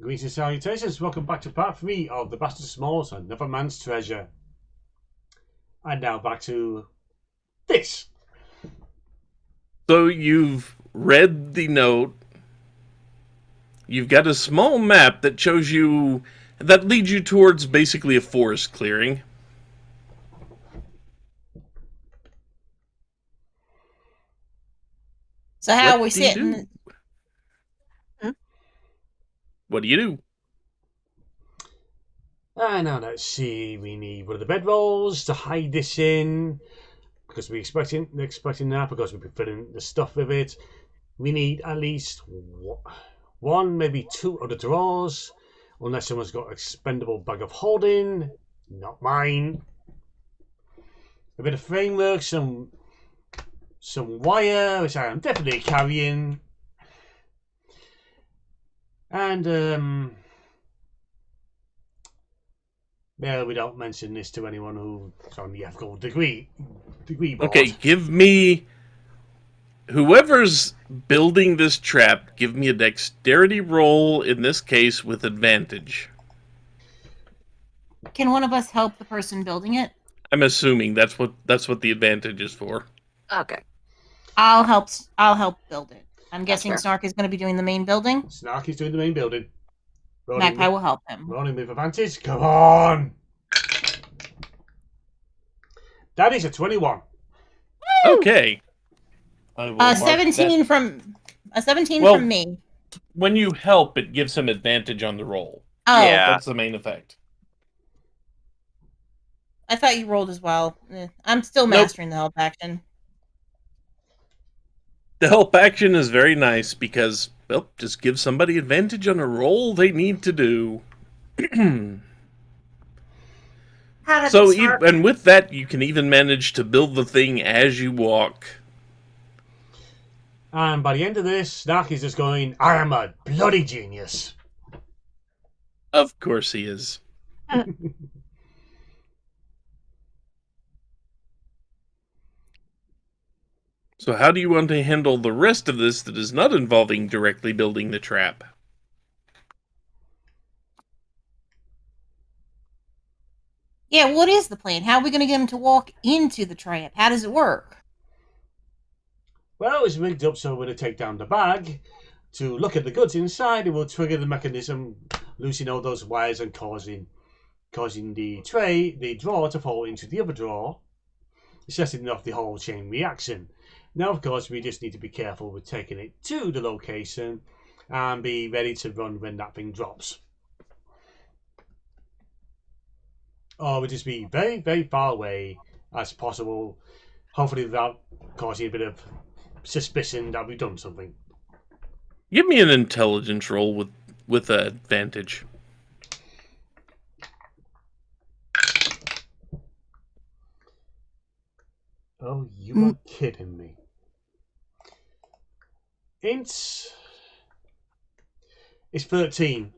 Greetings and salutations, welcome back to part 3 of The Bastard Smalls, Another Man's Treasure. And now back to this. So you've read the note. You've got a small map that shows you, that leads you towards basically a forest clearing. So how are we sitting? What do you do? Now let's see, we need one of the bedrolls to hide this in, because we're expecting that, because we've been filling the stuff with it. We need at least one, maybe two other drawers, unless someone's got an expendable bag of holding. Not mine. A bit of framework, some wire, which I am definitely carrying. And well, we don't mention this to anyone who's on the ethical degree board. Okay, give me, whoever's building this trap, give me a dexterity roll, in this case with advantage. Can one of us help the person building it? I'm assuming that's what the advantage is for. Okay. I'll help build it. I'm guessing Snark is going to be doing the main building. Snark is doing the main building. Magpie will help him. Rolling with advantage. Come on. That is a 21. Okay. 17 from from me. When you help, it gives him advantage on the roll. Oh, Yeah. That's the main effect. I thought you rolled as well. I'm still mastering the help action. The help action is very nice because, well, just give somebody advantage on a roll they need to do. So, and with that, you can even manage to build the thing as you walk. And by the end of this, Snark is just going, I am a bloody genius. Of course he is. So how do you want to handle the rest of this that is not involving directly building the trap? Yeah, what is the plan? How are we going to get him to walk into the trap? How does it work? Well, it's rigged up so we're going to take down the bag to look at the goods inside. It will trigger the mechanism, loosening all those wires and causing the drawer to fall into the other drawer, setting off the whole chain reaction. Now, of course, we just need to be careful with taking it to the location and be ready to run when that thing drops. Or we'll just be very, very far away as possible, hopefully without causing a bit of suspicion that we've done something. Give me an intelligence roll with advantage. Oh, you are kidding me. It's 13.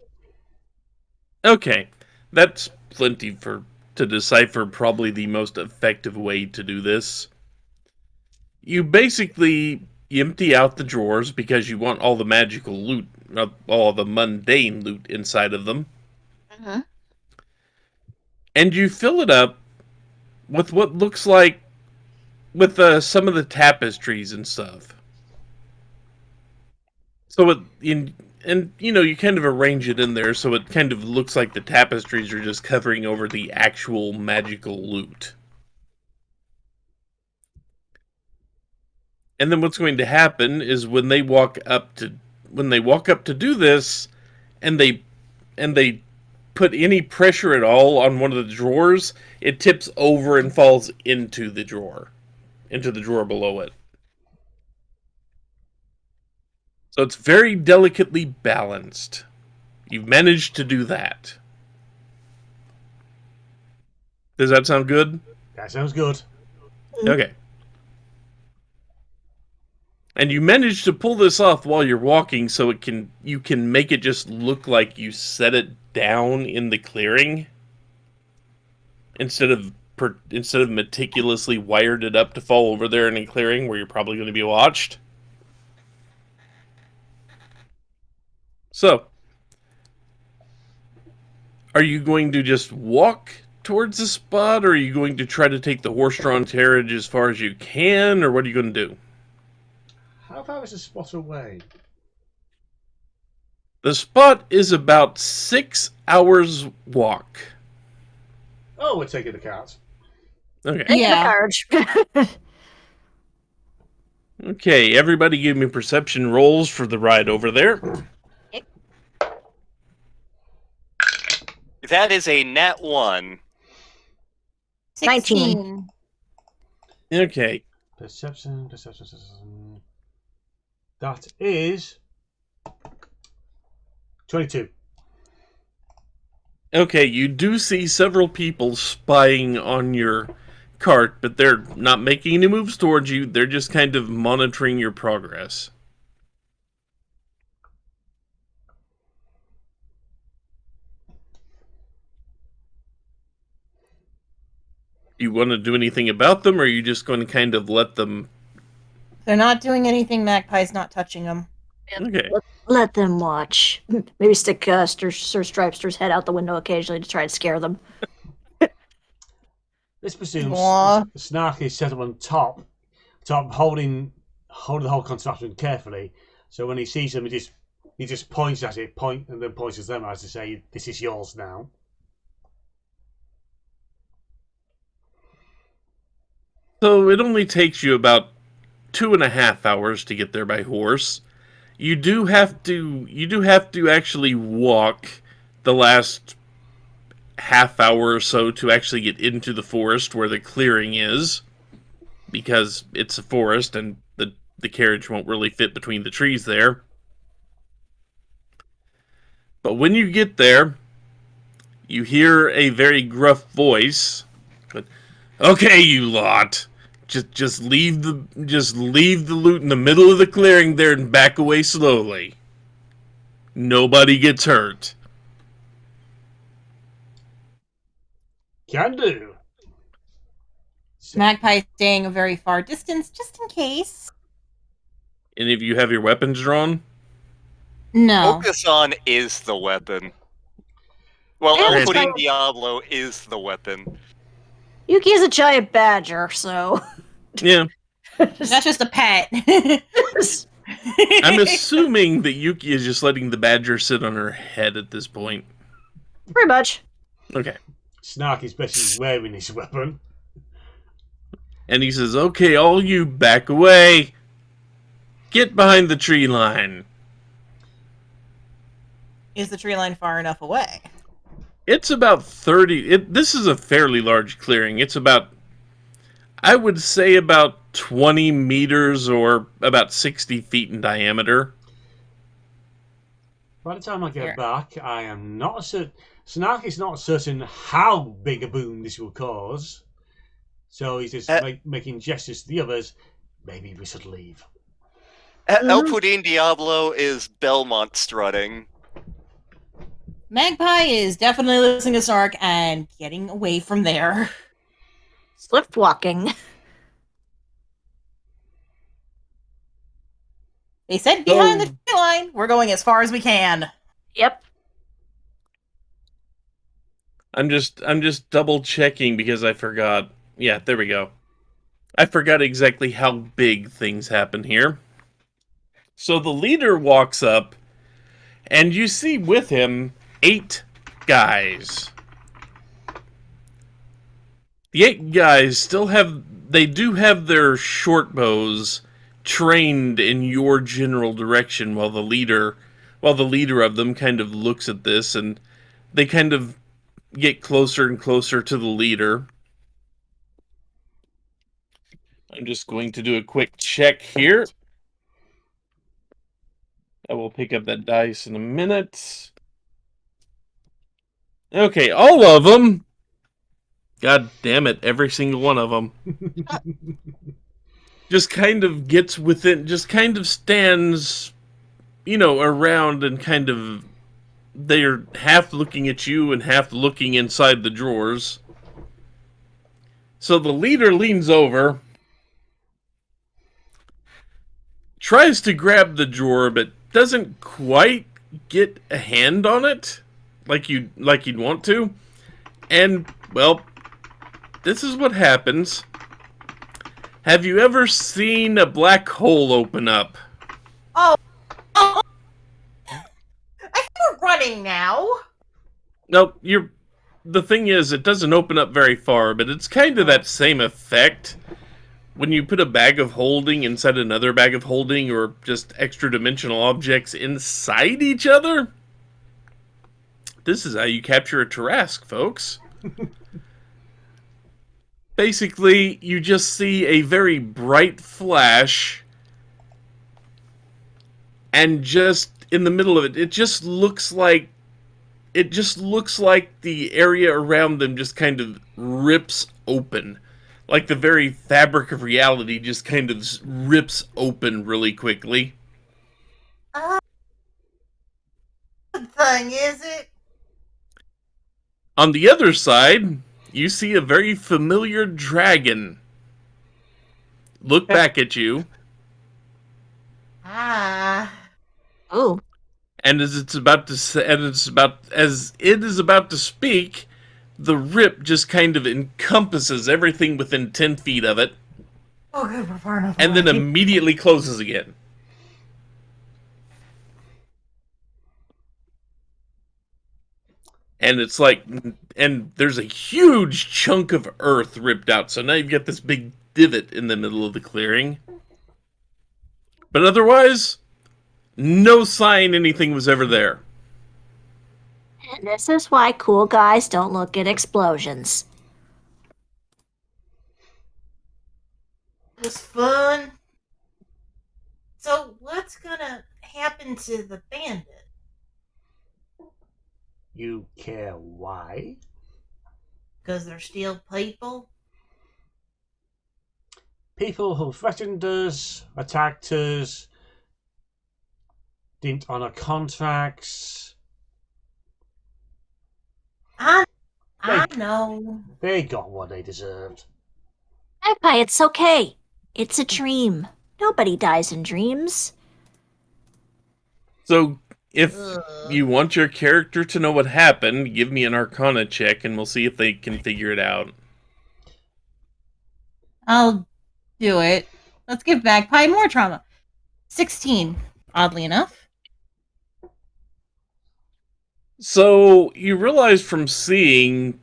Okay, that's plenty to decipher probably the most effective way to do this. You basically empty out the drawers because you want all the magical loot, all the mundane loot inside of them. Mm-hmm. And you fill it up with what looks like, with some of the tapestries and stuff. So you kind of arrange it in there so it kind of looks like the tapestries are just covering over the actual magical loot. And then what's going to happen is when they walk up to do this, and they put any pressure at all on one of the drawers, it tips over and falls into the drawer below it. So it's very delicately balanced. You've managed to do that. Does that sound good? That sounds good. Okay. And you managed to pull this off while you're walking, so you can make it just look like you set it down in the clearing instead of meticulously wired it up to fall over there in a clearing where you're probably going to be watched. So, Are you going to just walk towards the spot, or are you going to try to take the horse-drawn carriage as far as you can, or what are you going to do? How far is the spot away? The spot is about 6 hours walk. Oh, we're taking the cart. Okay. Take Yeah. the carriage. Okay, everybody give me perception rolls for the ride over there. That is a nat 1. 16. Okay. Perception. That is 22. Okay, you do see several people spying on your cart, but they're not making any moves towards you. They're just kind of monitoring your progress. You want to do anything about them, or are you just going to kind of let them... They're not doing anything. Magpie's not touching them. Okay. Let them watch. Maybe stick Sir Stripster's head out the window occasionally to try and scare them. Let's presume Aw. Snarky is set up on top, holding the whole contraption carefully. So when he sees them, he just points at it, and then points at them as to say, "This is yours now." So it only takes you about 2.5 hours to get there by horse. You do have to actually walk the last half hour or so to actually get into the forest where the clearing is, because it's a forest and the carriage won't really fit between the trees there. But when you get there, you hear a very gruff voice. "Okay, you lot. Just leave the loot in the middle of the clearing there and back away slowly. Nobody gets hurt." Can do. Magpie is staying a very far distance, just in case. Any of you have your weapons drawn? No. Focus on is the weapon. Well, Yeah, El that's Pudding fine. Diablo is the weapon. Yuki is a giant badger, so. Yeah. That's just a pet. I'm assuming that Yuki is just letting the badger sit on her head at this point. Pretty much. Okay. Snarky's basically wearing his weapon. And he says, "Okay, all you back away. Get behind the tree line." Is the tree line far enough away? It's about 30... This is a fairly large clearing. It's about, I would say, about 20 meters or about 60 feet in diameter. By the time I get Here. back, I am not certain. Snarky's not certain how big a boom this will cause. So he's just making gestures to the others. Maybe we should leave. El Pudding Diablo is Belmont strutting. Magpie is definitely listening to Snark and getting away from there. Swift walking. They said behind the tree line. We're going as far as we can. Yep. I'm just double checking because I forgot. Yeah, there we go. I forgot exactly how big things happen here. So the leader walks up, and you see with him 8 guys. The 8 guys still have... They do have their short bows trained in your general direction, while the leader of them kind of looks at this, and they kind of get closer and closer to the leader. I'm just going to do a quick check here. I will pick up that dice in a minute. Okay, all of them. God damn it, every single one of them. Just kind of gets within, just kind of stands, around and kind of, they're half looking at you and half looking inside the drawers. So the leader leans over, tries to grab the drawer, but doesn't quite get a hand on it. like you'd want to. And, well, this is what happens. Have you ever seen a black hole open up? Oh, I think we're running now. No, the thing is, it doesn't open up very far, but it's kind of that same effect when you put a bag of holding inside another bag of holding, or just extra dimensional objects inside each other. This is how you capture a Tarrasque, folks. Basically, you just see a very bright flash, and just in the middle of it, it just looks like the area around them just kind of rips open. Like the very fabric of reality just kind of rips open really quickly. Good thing, is it? On the other side, you see a very familiar dragon look back at you, Oh, and as it is about to speak, the rip just kind of encompasses everything within 10 feet of it, Oh, good, we're far enough and then away. immediately closes again. And it's like, and there's a huge chunk of earth ripped out, so now you've got this big divot in the middle of the clearing. But otherwise, no sign anything was ever there. and this is why cool guys don't look at explosions. It was fun. So what's gonna happen to the bandit? You care why? Because they're still people? People who threatened us, attacked us, didn't honor contracts. I know. They got what they deserved. Magpie, it's okay. It's a dream. Nobody dies in dreams. So, if Ugh. you want your character to know what happened, give me an Arcana check, and we'll see if they can figure it out. I'll do it. Let's give Magpie more trauma. 16, oddly enough. So, you realize from seeing,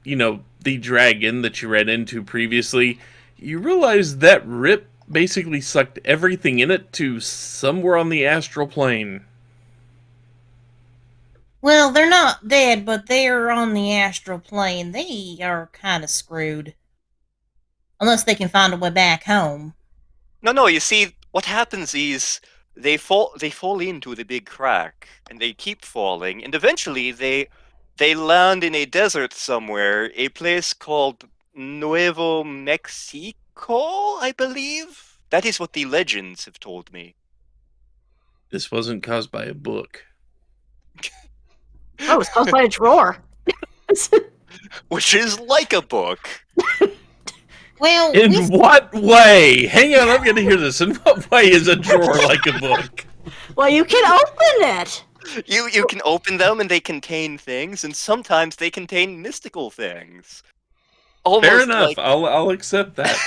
the dragon that you ran into previously, you realize that rip basically sucked everything in it to somewhere on the astral plane. Well, they're not dead, but they're on the astral plane. They are kind of screwed. Unless they can find a way back home. No, you see, what happens is they fall into the big crack, and they keep falling, and eventually they land in a desert somewhere, a place called Nuevo Mexico, I believe? That is what the legends have told me. This wasn't caused by a book. Oh, it's caused by a drawer. Which is like a book. Well, In what way? Hang on, I'm going to hear this. In what way is a drawer like a book? Well, you can open it. You can open them and they contain things, and sometimes they contain mystical things. Almost Fair enough. like- I'll accept that.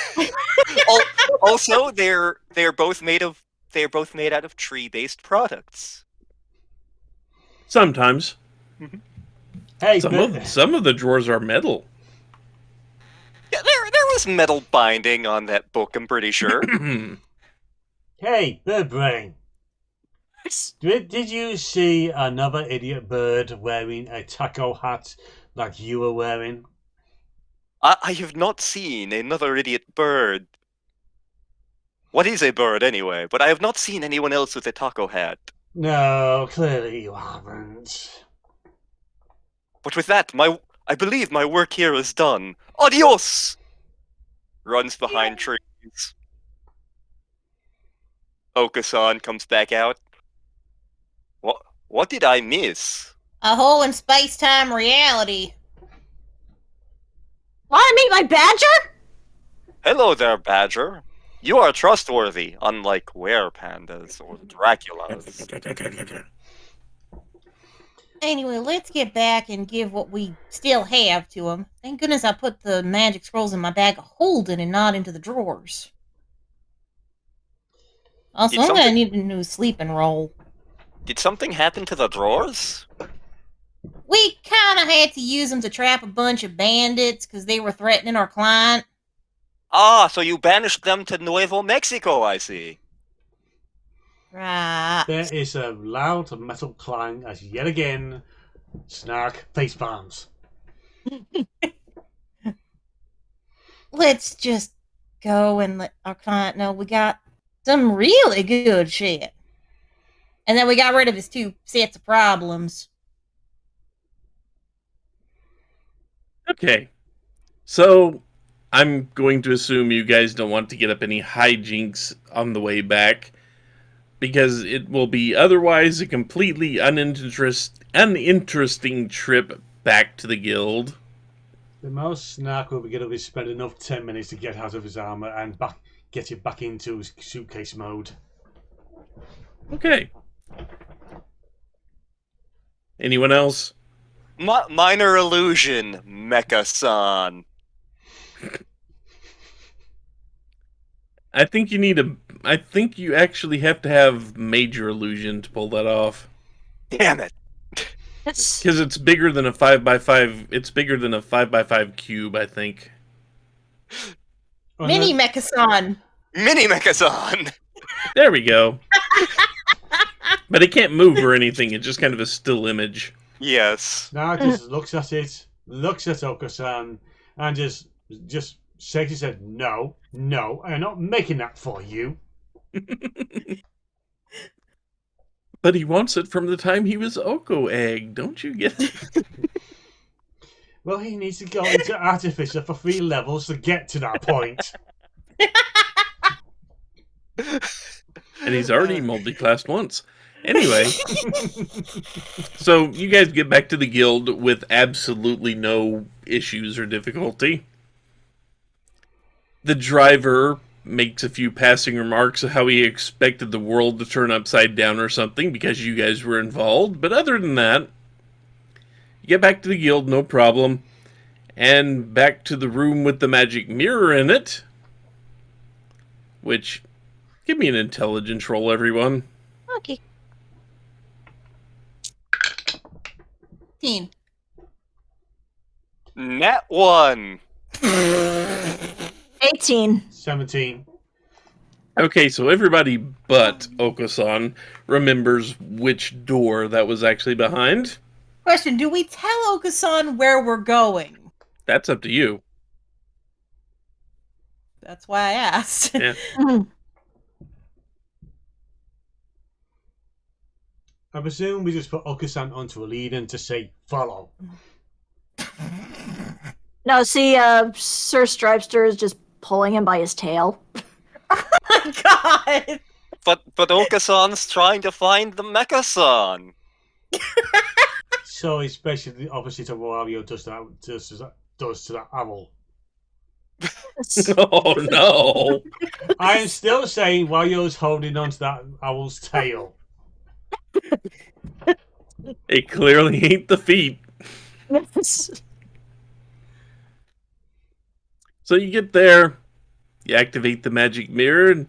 Also, they're both made out of tree-based products. Sometimes. Hey, Some of the drawers are metal. Yeah, there was metal binding on that book, I'm pretty sure. hey, Bird Brain. Did you see another idiot bird wearing a taco hat like you were wearing? I have not seen another idiot bird. What is a bird, anyway? But I have not seen anyone else with a taco hat. No, clearly you haven't. But with that, I believe my work here is done. Adios! Runs behind trees. Okasan comes back out. What did I miss? a hole in space-time reality. Want to meet my badger? Hello there, Badger. You are trustworthy, unlike were pandas or Draculas. Anyway, let's get back and give what we still have to him. Thank goodness I put the magic scrolls in my bag of holding and not into the drawers. Also, Did I'm gonna something- need a new sleeping roll. Did something happen to the drawers? We kind of had to use them to trap a bunch of bandits because they were threatening our client. Ah, so you banished them to Nuevo Mexico, I see. Right. There is a loud metal clang as yet again Snark facepalms. Let's just go and let our client know we got some really good shit. And then we got rid of his 2 sets of problems. Okay. So, I'm going to assume you guys don't want to get up any hijinks on the way back, because it will be otherwise a completely uninteresting trip back to the guild. The most Snark will be going to be spend enough 10 minutes to get out of his armor and get it back into his suitcase mode. Okay. Anyone else? Minor illusion, Mecha-san. I think you actually have to have major illusion to pull that off. Damn it. It's Because it's bigger than a 5x5. It's bigger than a 5x5 cube, I think. Mini Mecha-san. Mini Mecha-san! There we go. But it can't move or anything. It's just kind of a still image. Yes. Snark just looks at it, looks at Oko-san, and just shakes his head, no, I'm not making that for you. But he wants it from the time he was Oko Egg. Don't you get it? Well, he needs to go into Artificer for 3 levels to get to that point. And he's already multi-classed once. Anyway, so you guys get back to the guild with absolutely no issues or difficulty. The driver makes a few passing remarks of how he expected the world to turn upside down or something because you guys were involved. But other than that, you get back to the guild, no problem. And back to the room with the magic mirror in it. Which, give me an intelligence roll, everyone. okay. 15. Nat 1. 18. 17. Okay, so everybody but Oko-san remembers which door that was actually behind. Question, do we tell Oko-san where we're going? That's up to you. That's why I asked. Yeah. I presume we just put Oko-san onto a lead and to say, follow. No, see, Sir Stripester is just pulling him by his tail. Oh my god! But Oka-san's trying to find the Mecha-san. So it's basically the opposite of what Wario does to that owl. Oh no! I am still saying Wario's holding onto that owl's tail. It clearly ain't the feet. So you get there, you activate the magic mirror, and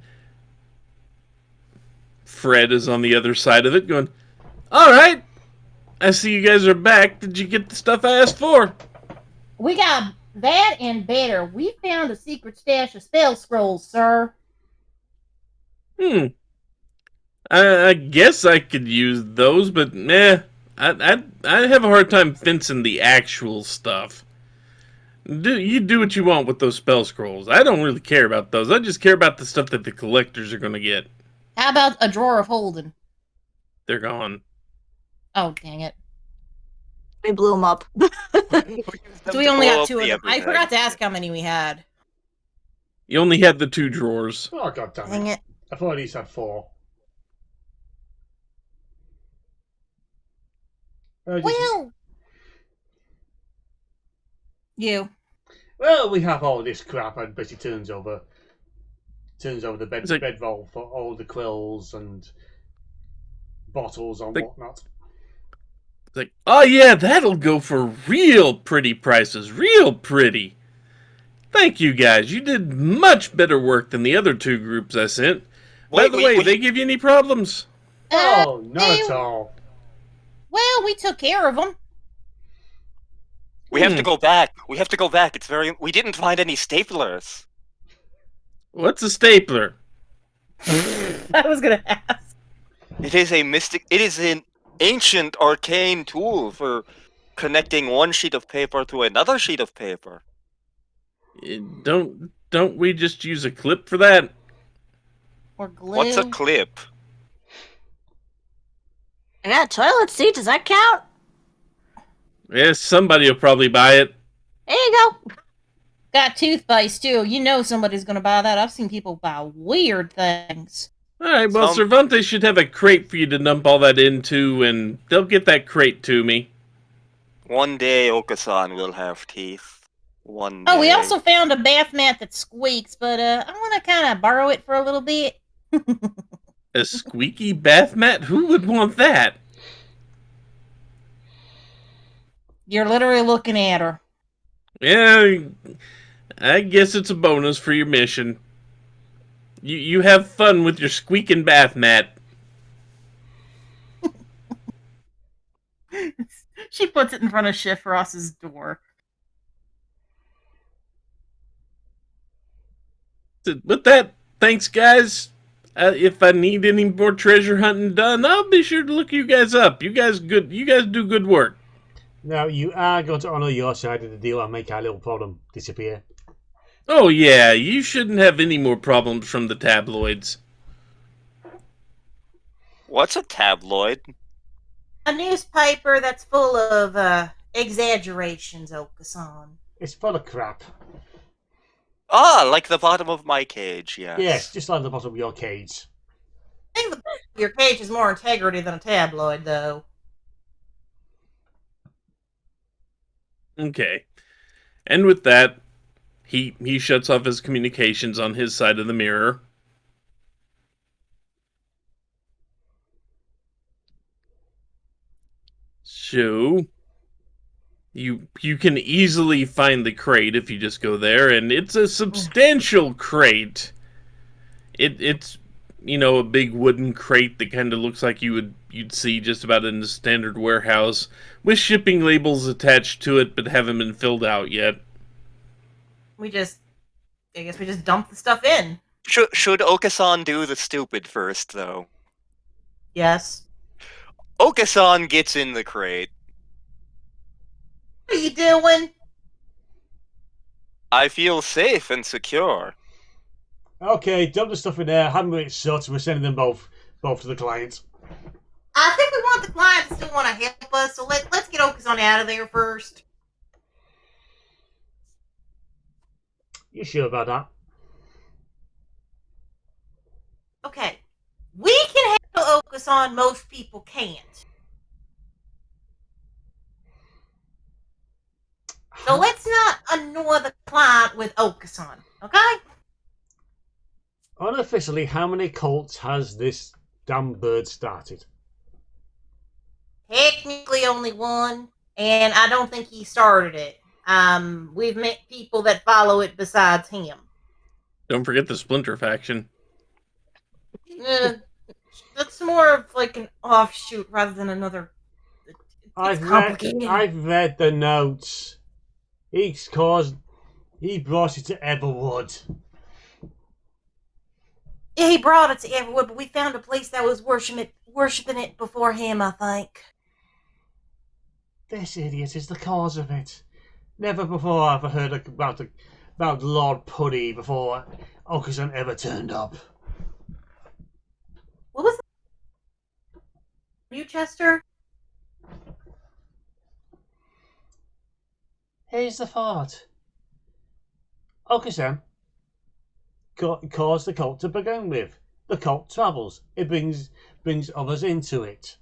Fred is on the other side of it going, "Alright, I see you guys are back. Did you get the stuff I asked for?" We got that and better. We found a secret stash of spell scrolls, sir. I guess I could use those, but I have a hard time fencing the actual stuff. You do what you want with those spell scrolls. I don't really care about those. I just care about the stuff that the collectors are going to get. How about a drawer of holding? They're gone. Oh, dang it. We blew him up. So we only got 2 of them. I forgot to ask how many we had. You only had the 2 drawers. Oh, god damn Dang it. it. I thought at least had 4. Well... You. Well, we have all this crap and basically turns over the bedroll for all the quills and bottles and The- whatnot. It's like, oh yeah, that'll go for real pretty prices. Real pretty. Thank you guys. You did much better work than the other 2 groups I sent. By the way, they give you any problems? Oh, not at all. Well, we took care of them. We have to go back. We have to go back. It's very. We didn't find any staplers. What's a stapler? I was gonna ask. It is a mystic. It is an ancient arcane tool for connecting one sheet of paper to another sheet of paper. Don't we just use a clip for that? Or glue. What's a clip? I got a toilet seat. Does that count? Yes, somebody will probably buy it. There you go. Got toothpaste too. You know somebody's gonna buy that. I've seen people buy weird things. Alright, well, Cervantes should have a crate for you to dump all that into, and they'll get that crate to me. One day, Okasan will have teeth. One day. Oh, we also found a bath mat that squeaks, but I want to kind of borrow it for a little bit. A squeaky bath mat? Who would want that? You're literally looking at her. Yeah, I guess it's a bonus for your mission. You have fun with your squeaking bath mat. She puts it in front of Chef Ross's door. With that, thanks guys. If I need any more treasure hunting done, I'll be sure to look you guys up. You guys do good work. Now, you are going to honour your side of the deal and make our little problem disappear. Oh yeah, you shouldn't have any more problems from the tabloids. What's a tabloid? A newspaper that's full of exaggerations, Okasan. It's full of crap. Ah, like the bottom of my cage, yes. Yes, just like the bottom of your cage. I think the bottom of your cage has more integrity than a tabloid, though. Okay. And with that, he shuts off his communications on his side of the mirror. So you can easily find the crate if you just go there, and it's a substantial crate. It's a big wooden crate that kind of looks like you'd see just about in the standard warehouse, with shipping labels attached to it, but haven't been filled out yet. I guess we just dump the stuff in. Should Okasan do the stupid first, though? Yes. Okasan gets in the crate. What are you doing? I feel safe and secure. Okay, dump the stuff in there, have them with shut, we're sending them both to the client. I think we want the client to still want to help us, so let's get Okasan out of there first. You sure about that? Okay. We can handle Okasan, most people can't. So let's not annoy the client with Okasan, okay? Unofficially, how many cults has this damn bird started? Technically only one, and I don't think he started it. We've met people that follow it besides him. Don't forget the Splinter faction. That's more of like an offshoot rather than another. It's complicated. I've read the notes. He brought it to Everwood. Yeah, he brought it to Everwood, but we found a place that was worshiping it before him, I think. This idiot is the cause of it. Never before have I heard about Lord Puddy before Okasan ever turned up. What was that? Newchester? Here's the thought. Okasan caused the cult to begin with. The cult travels. It brings others into it.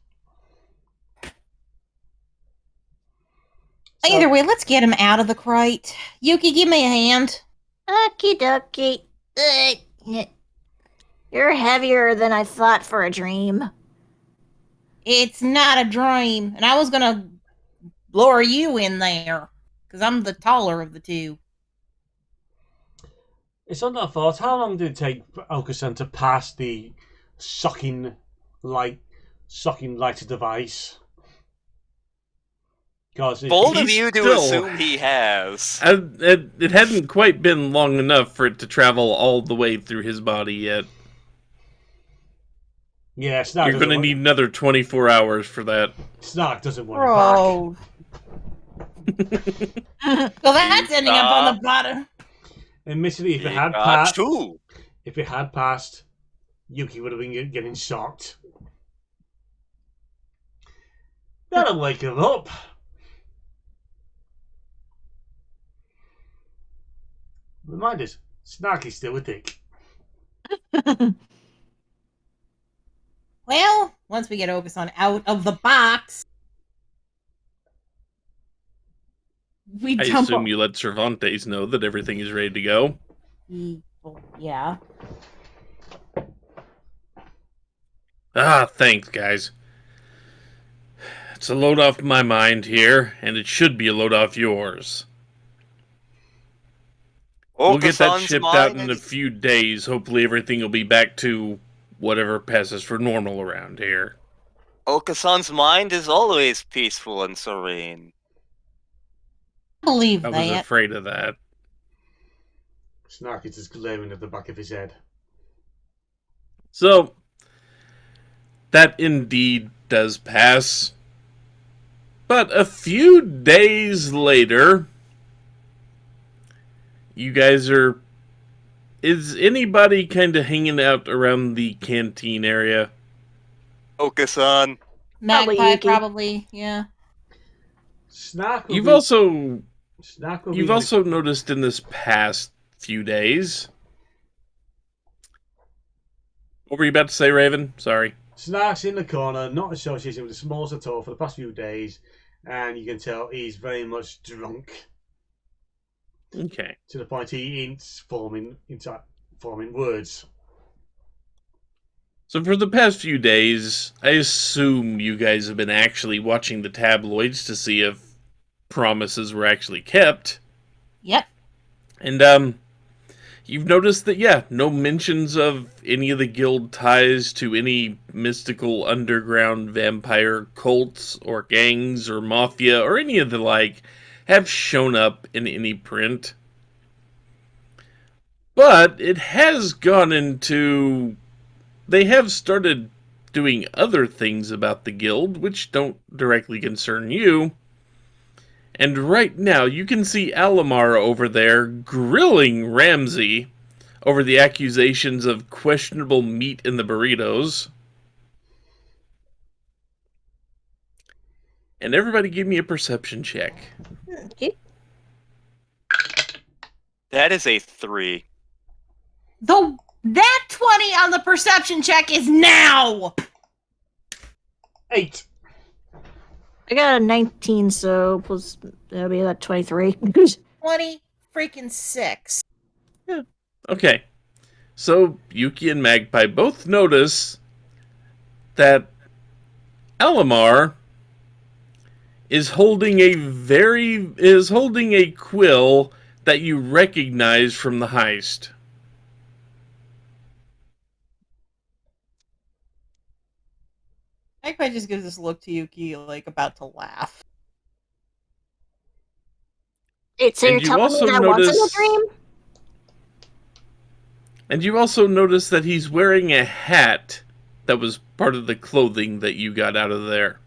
Either way, let's get him out of the crate. Yuki, give me a hand. Okie dokie. You're heavier than I thought for a dream. It's not a dream. And I was gonna lower you in there. Because I'm the taller of the two. It's on that thought. How long did it take for Okasan to pass the sucking lighter device? Because Bold of He's you to still- assume he has. It hadn't quite been long enough for it to travel all the way through his body yet. yeah, Snark You're going to doesn't need another 24 hours for that. Snark doesn't want it back. Bro. Well, that's ending up on the bottom. Admittedly, if it He had got passed, two. Yuki would have been getting shocked. That'll wake him up. Remind us, Snarky's still a dick. Well, once we get Okasan out of the box, we I jump assume you let Cervantes know that everything is ready to go. Yeah. Ah, thanks, guys. It's a load off my mind here, and it should be a load off yours. We'll get that Okasan's shipped out mind in a is- few days. Hopefully everything will be back to whatever passes for normal around here. Okasan's mind is always peaceful and serene. I believe I was that. afraid of that. Snark is just glaring at the back of his head. So, that indeed does pass. But a few days later, you guys are... Is anybody kind of hanging out around the canteen area? Okasan. Magpie, Yuki. probably, yeah. Snark will You've be, also Snark will You've be also noticed in this past few days... What were you about to say, Raven? Sorry. Snark's in the corner, not associated with the smalls at all for the past few days, and you can tell he's very much drunk Okay. to the point he ain't forming words. So for the past few days, I assume you guys have been actually watching the tabloids to see if promises were actually kept. Yep. And, you've noticed that, yeah, no mentions of any of the guild ties to any mystical underground vampire cults or gangs or mafia or any of the like have shown up in any print. But it has gone into... They have started doing other things about the guild, which don't directly concern you. And right now, you can see Alamar over there grilling Ramsey over the accusations of questionable meat in the burritos. And everybody give me a perception check. Okay. That is a 3. That 20 on the perception check is now! 8. I got a 19, so plus that'll be about 23. 20 freaking 6. Okay, so Yuki and Magpie both notice that Alamar is holding a quill that you recognize from the heist. Magpie just gives this look to Yuki, like, about to laugh. Wait, so And you're you telling also me that wasn't notice- a dream? And you also notice that he's wearing a hat that was part of the clothing that you got out of there.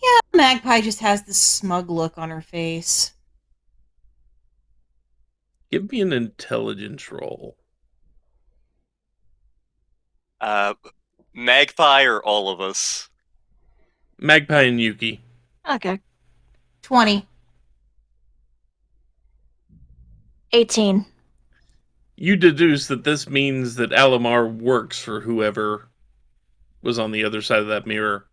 Yeah, Magpie just has this smug look on her face. Give me an intelligence roll. Magpie or all of us? Magpie and Yuki. Okay. 20. 18. You deduce that this means that Alamar works for whoever was on the other side of that mirror.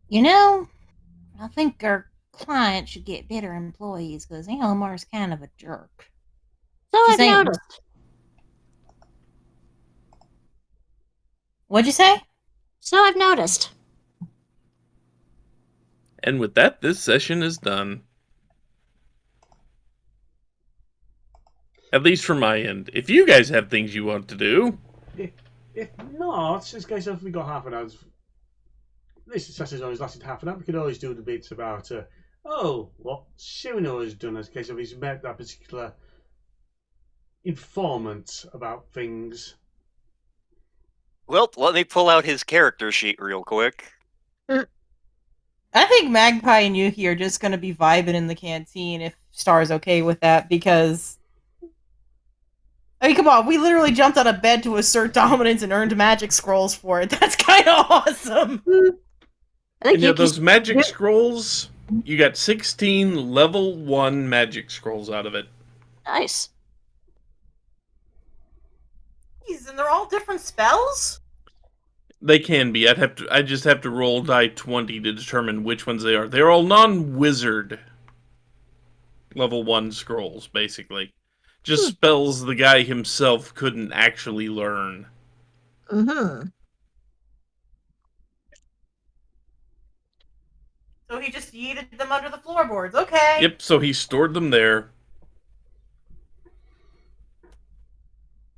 You know, I think our client should get better employees because Alamar's kind of a jerk. So Just I've ain't. noticed. What'd you say? So I've noticed. And with that, this session is done. At least from my end. If you guys have things you want to do, If not, in case if we got half an hour, this session's always lasted half an hour. We could always do the bits about, what Cyrano has done, as case of he's met that particular informant about things. Well, let me pull out his character sheet real quick. I think Magpie and Yuki are just going to be vibing in the canteen if Star's okay with that, because I mean, come on, we literally jumped out of bed to assert dominance and earned magic scrolls for it. That's kind of awesome. I think and yeah, Yuki's those magic scrolls, you got 16 level 1 magic scrolls out of it. nice. Jeez, and they're all different spells? They can be. I just have to roll die 20 to determine which ones they are. They're all non-wizard level 1 scrolls, basically. Just spells the guy himself couldn't actually learn. Mm-hmm. So he just yeeted them under the floorboards. Okay. Yep, so he stored them there.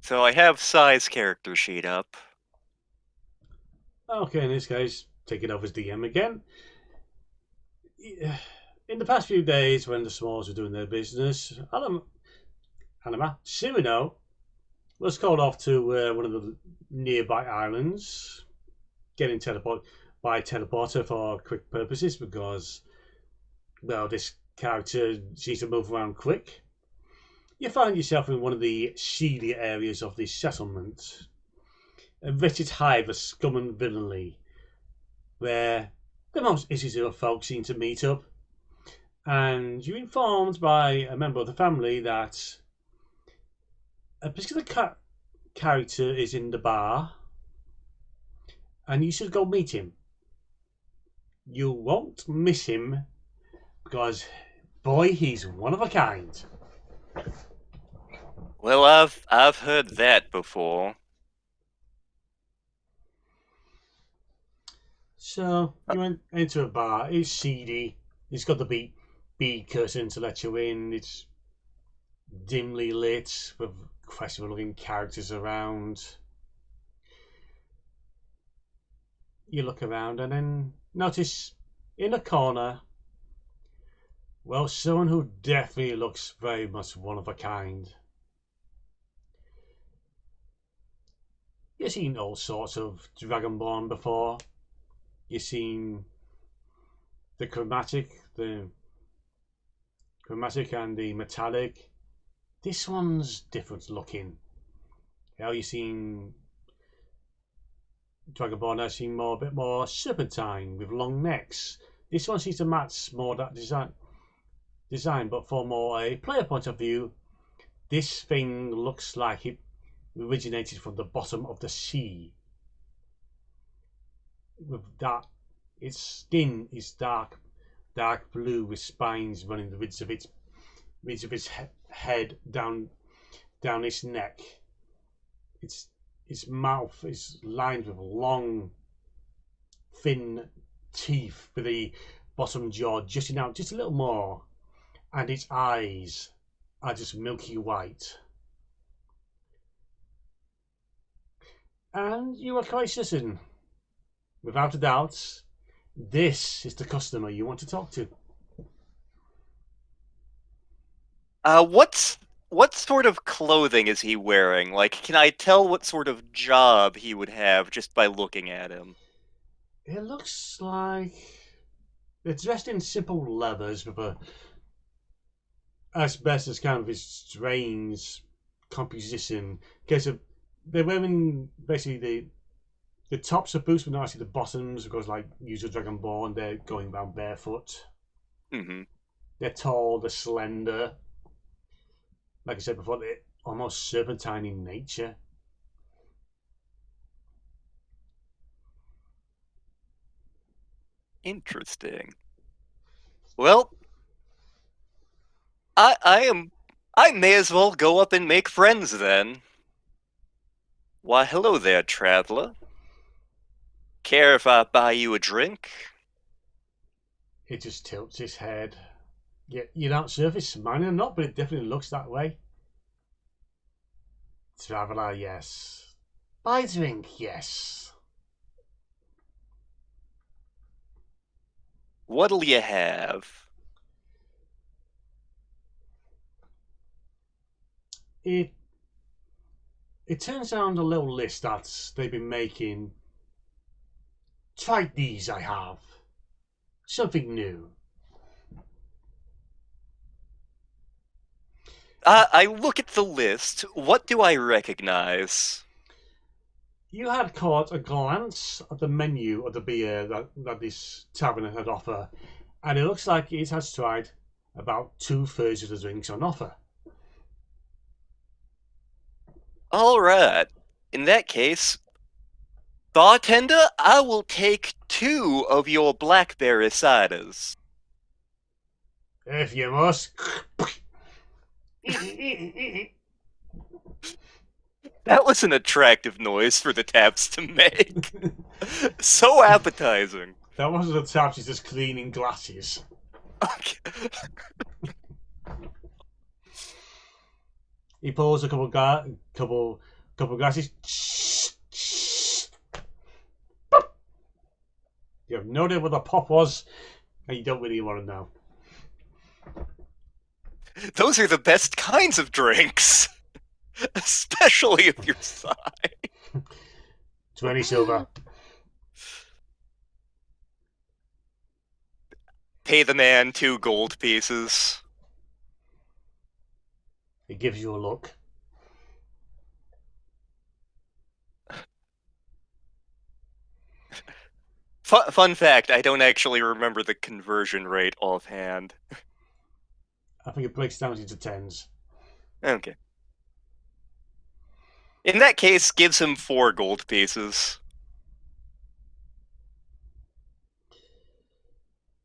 So I have Sai's character sheet up. Okay, in this case, taking over as DM again. In the past few days, when the Smalls were doing their business, Cyrano was called off to one of the nearby islands, getting by teleporter for quick purposes because, well, this character seems to move around quick. You find yourself in one of the seedier areas of this settlement, a wretched hive of scum and villainy, where the most issues folks seem to meet up. And you're informed by a member of the family that a particular character is in the bar, and you should go meet him. You won't miss him because, boy, he's one of a kind. Well, I've heard that before. So you went into a bar. It's seedy. It's got the bead curtain to let you in. It's dimly lit with questionable-looking characters around. You look around and then notice in a corner, well, someone who definitely looks very much one of a kind. You've seen all sorts of Dragonborn before. You've seen the chromatic and the metallic. This one's different looking. How you've seen Dragonborn, I've seen a bit more serpentine with long necks. This one seems to match more that design, but from more a player point of view, this thing looks like it originated from the bottom of the sea. With that, its skin is dark blue with spines running the ridges of its head down its neck. Its mouth is lined with long, thin teeth, with the bottom jaw jutting out just a little more, and its eyes are just milky white. And you are quite certain, without a doubt, this is the customer you want to talk to. What sort of clothing is he wearing? Like, can I tell what sort of job he would have just by looking at him? It looks like they're dressed in simple leathers with a asbestos kind of a strange composition. Because they're wearing basically the tops are boots, but not actually the bottoms, because like usual Dragonborn, they're going around barefoot. Mm-hmm. They're tall, they're slender. Like I said before, they're almost serpentine in nature. Interesting. Well, I may as well go up and make friends then. Why, hello there, traveler. Care if I buy you a drink? It just tilts his head. Yeah, you don't sure if he's smiling or not, but it definitely looks that way. Traveller, yes. Buy a drink, yes. What'll you have? It turns down a little list that they've been making. Try these, I have. Something new. I look at the list. What do I recognize? You had caught a glance at the menu of the beer that this tavern had offer, and it looks like it has tried about 2/3 of the drinks on offer. Alright. In that case, bartender, I will take 2 of your blackberry ciders. If you must. That was an attractive noise for the taps to make. So appetizing. That wasn't a tap, she's just cleaning glasses. Okay. He pulls a couple glasses. You have no idea what the pop was, and you don't really want to know. Those are the best kinds of drinks. Especially if you're Psy. 20 silver. Pay the man 2 gold pieces. He gives you a look. Fun fact, I don't actually remember the conversion rate offhand. I think it breaks down into tens. Okay. In that case, gives him 4 gold pieces.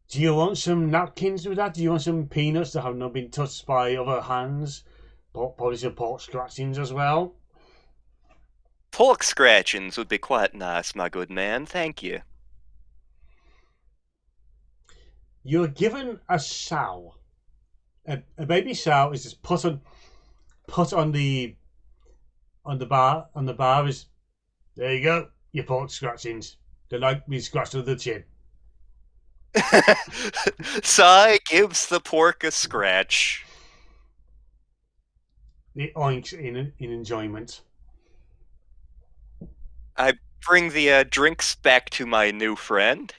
Do you want some napkins with that? Do you want some peanuts that have not been touched by other hands? Probably some pork scratchings as well. Pork scratchings would be quite nice, my good man. Thank you. You're given a sow. A baby sow is just put on the bar is, there you go, your pork scratchings. They like being scratched under the chin. Psy gives the pork a scratch. It oinks in enjoyment. I bring the drinks back to my new friend.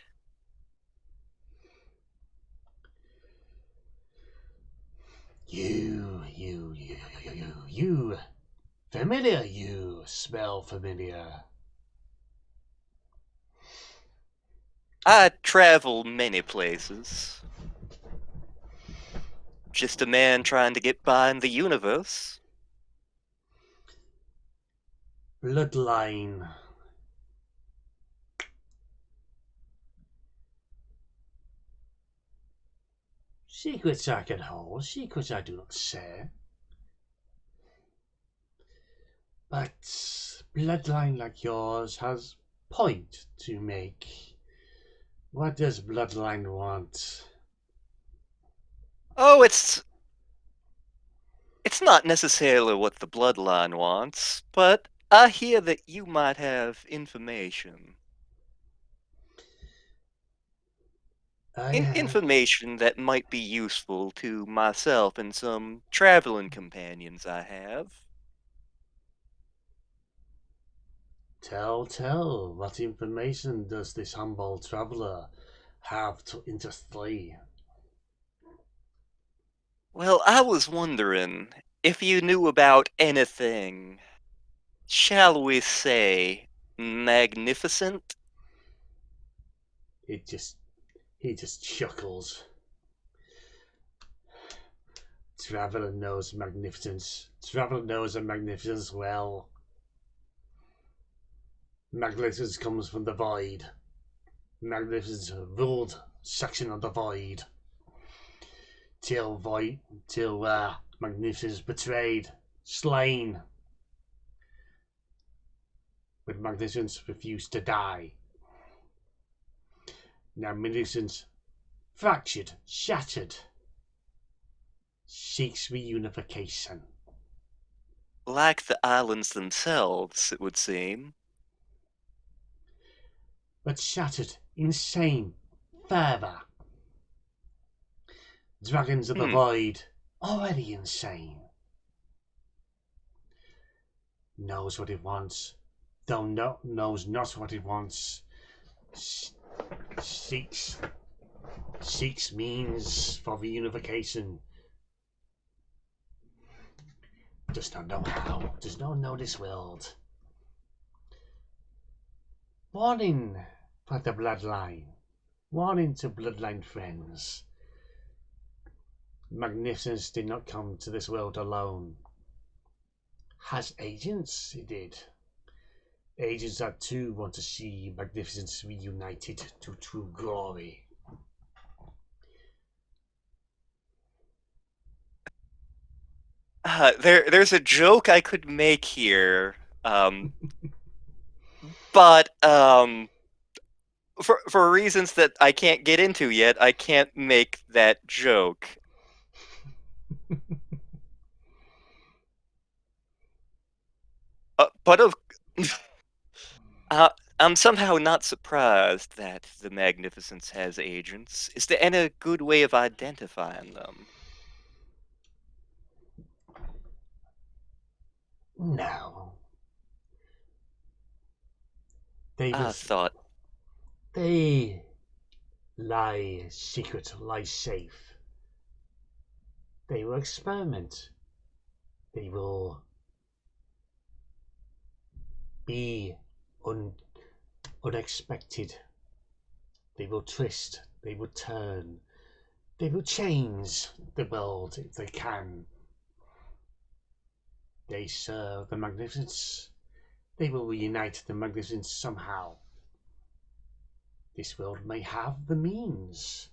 You. Familiar, you smell familiar. I travel many places. Just a man trying to get by in the universe. Bloodline. Secrets I can hold, secrets I do not say. But bloodline like yours has point to make. What does bloodline want? Oh, it's not necessarily what the bloodline wants, but I hear that you might have information. Information that might be useful to myself and some traveling companions I have. Tell, what information does this humble traveller have to interslay? Well, I was wondering if you knew about anything, shall we say, magnificent? He just chuckles. Traveller knows magnificence. Traveller knows a magnificence well. Magnificence comes from the void. Magnificence ruled section of the void till Magnificence betrayed, slain. But Magnificence refused to die. Now Magnificence, fractured, shattered, seeks reunification. Like the islands themselves, it would seem. But shattered, insane, further. Dragons of the void, already insane. Knows what it wants, though knows not what it wants. Seeks means for reunification. Does not know how, does not know this world. Warning for the bloodline. Warning to bloodline friends. Magnificence did not come to this world alone. Has agents? It did. Agents that too want to see Magnificence reunited to true glory. There's a joke I could make here, but for reasons that I can't get into yet, I can't make that joke. I'm somehow not surprised that the Magnificence has agents. Is there any good way of identifying them? No. They lie secret, lie safe. They will experiment. They will be unexpected. They will twist. They will turn. They will change the world if they can. They serve the Magnificence. They will reunite the Magnificence somehow. This world may have the means.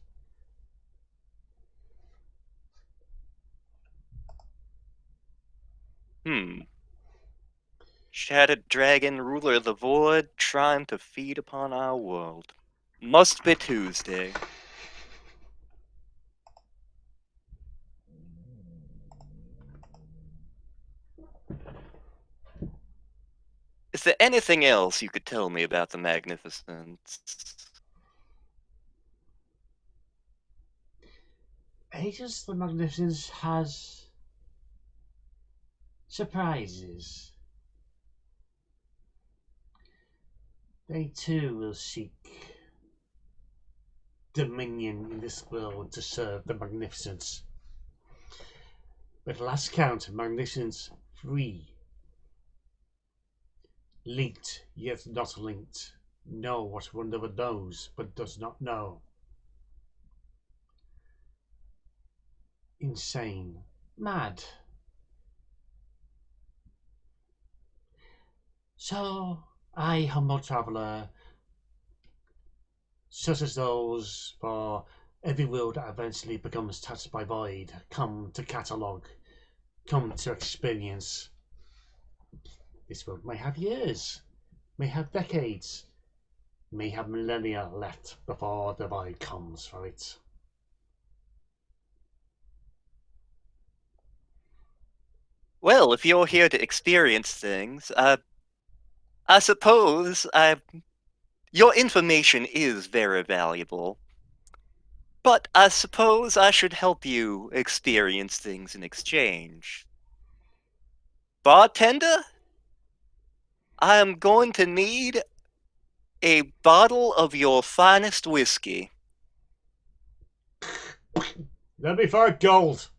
Shattered dragon, ruler of the void, trying to feed upon our world. Must be Tuesday. Is there anything else you could tell me about the Magnificence? Agents the Magnificence has surprises. They too will seek dominion in this world to serve the Magnificence. But last count, Magnificence 3. Linked, yet not linked. Know what one never knows, but does not know. Insane. Mad. So, I, humble traveller, such as those for every world that eventually becomes touched by void, come to catalogue, come to experience. This world may have years, may have decades, may have millennia left before the void comes for it. Well, if you're here to experience things, I suppose your information is very valuable. But I suppose I should help you experience things in exchange. Bartender, I am going to need a bottle of your finest whiskey. Let me for gold.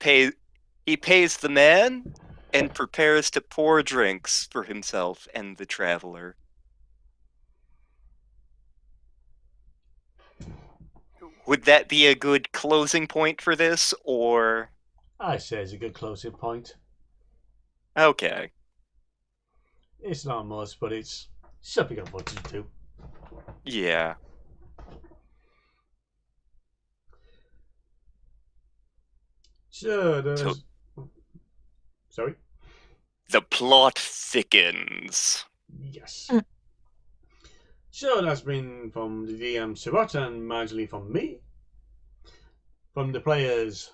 He pays the man and prepares to pour drinks for himself and the traveler. Would that be a good closing point for this, or? I say it's a good closing point. Okay. It's not much, but it's something I wanted to do. Yeah. So there's... Sorry? The plot thickens. Yes. So that's been from the DM Surot and marginally from me. From the players,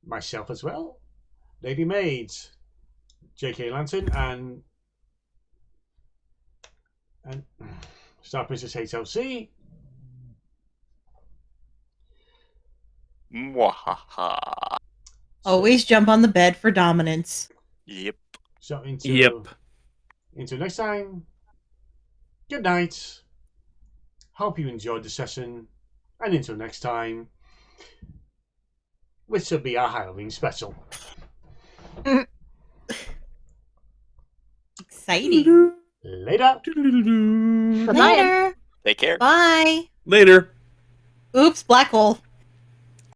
myself as well, Ladymage, JK Lantern, and StarprincessHLC. Mwahaha. Always jump on the bed for dominance. Yep. So Yep. Until next time, good night. Hope you enjoyed the session, and until next time, which will be our Halloween special. Exciting. Later. Good night. Later. Take care. Bye. Later. Oops, black hole.